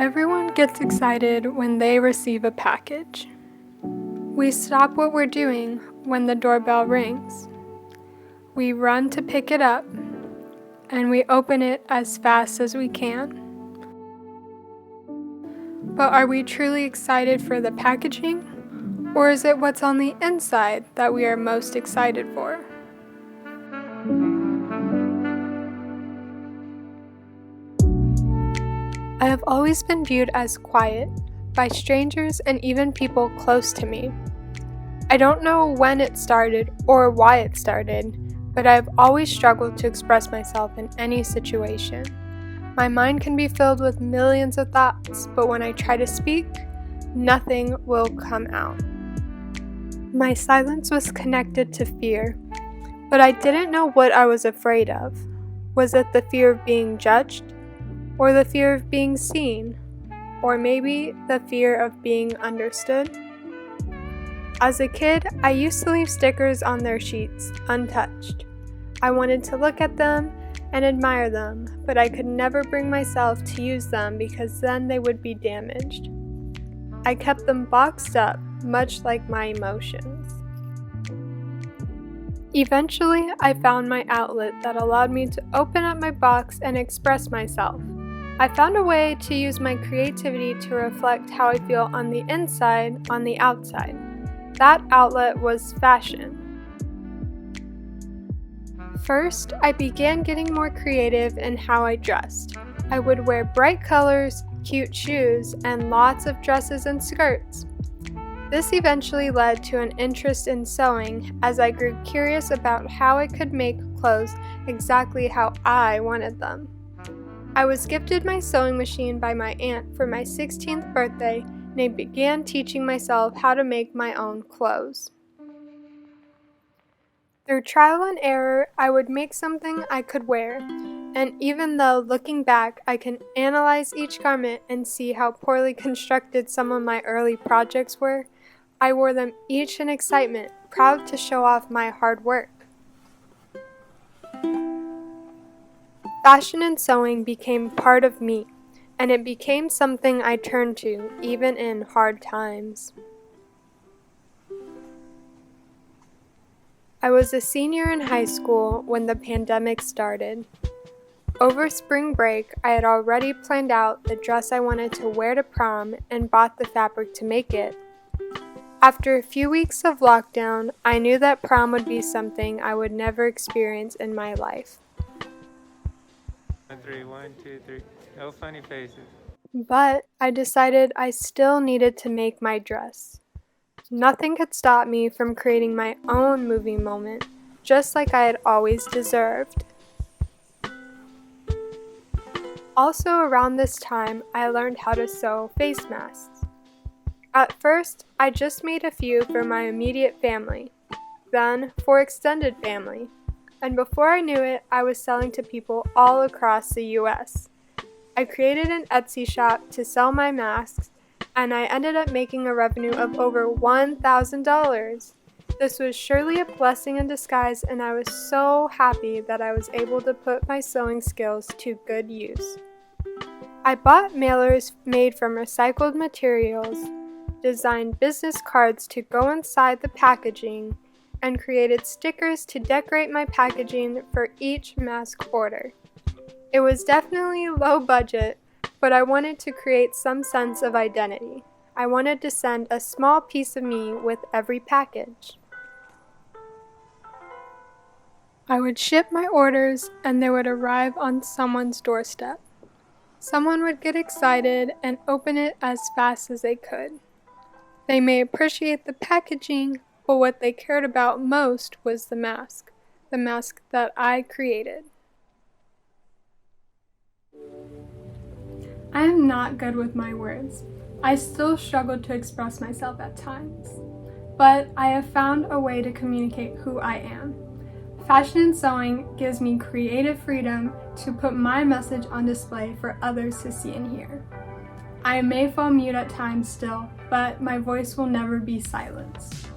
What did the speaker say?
Everyone gets excited when they receive a package. We stop what we're doing when the doorbell rings. We run to pick it up, and we open it as fast as we can. But are we truly excited for the packaging, or is it what's on the inside that we are most excited for? I have always been viewed as quiet by strangers and even people close to me. I don't know when it started or why it started, but I have always struggled to express myself in any situation. My mind can be filled with millions of thoughts, but when I try to speak, nothing will come out. My silence was connected to fear, but I didn't know what I was afraid of. Was it the fear of being judged? Or the fear of being seen? Or maybe the fear of being understood? As a kid, I used to leave stickers on their sheets, untouched. I wanted to look at them and admire them, but I could never bring myself to use them because then they would be damaged. I kept them boxed up, much like my emotions. Eventually, I found my outlet that allowed me to open up my box and express myself. I found a way to use my creativity to reflect how I feel on the inside, on the outside. That outlet was fashion. First, I began getting more creative in how I dressed. I would wear bright colors, cute shoes, and lots of dresses and skirts. This eventually led to an interest in sewing as I grew curious about how I could make clothes exactly how I wanted them. I was gifted my sewing machine by my aunt for my 16th birthday, and I began teaching myself how to make my own clothes. Through trial and error, I would make something I could wear, and even though looking back I can analyze each garment and see how poorly constructed some of my early projects were, I wore them each in excitement, proud to show off my hard work. Fashion and sewing became part of me, and it became something I turned to even in hard times. I was a senior in high school when the pandemic started. Over spring break, I had already planned out the dress I wanted to wear to prom and bought the fabric to make it. After a few weeks of lockdown, I knew that prom would be something I would never experience in my life. 1, 2, 3. No funny faces. But I decided I still needed to make my dress. Nothing could stop me from creating my own movie moment, just like I had always deserved. Also around this time, I learned how to sew face masks. At first, I just made a few for my immediate family, then for extended family, and before I knew it, I was selling to people all across the US. I created an Etsy shop to sell my masks, and I ended up making a revenue of over $1,000. This was surely a blessing in disguise, and I was so happy that I was able to put my sewing skills to good use. I bought mailers made from recycled materials, designed business cards to go inside the packaging, and created stickers to decorate my packaging for each mask order. It was definitely low budget, but I wanted to create some sense of identity. I wanted to send a small piece of me with every package. I would ship my orders and they would arrive on someone's doorstep. Someone would get excited and open it as fast as they could. They may appreciate the packaging, but what they cared about most was the mask that I created. I am not good with my words. I still struggle to express myself at times, but I have found a way to communicate who I am. Fashion and sewing gives me creative freedom to put my message on display for others to see and hear. I may fall mute at times still, but my voice will never be silenced.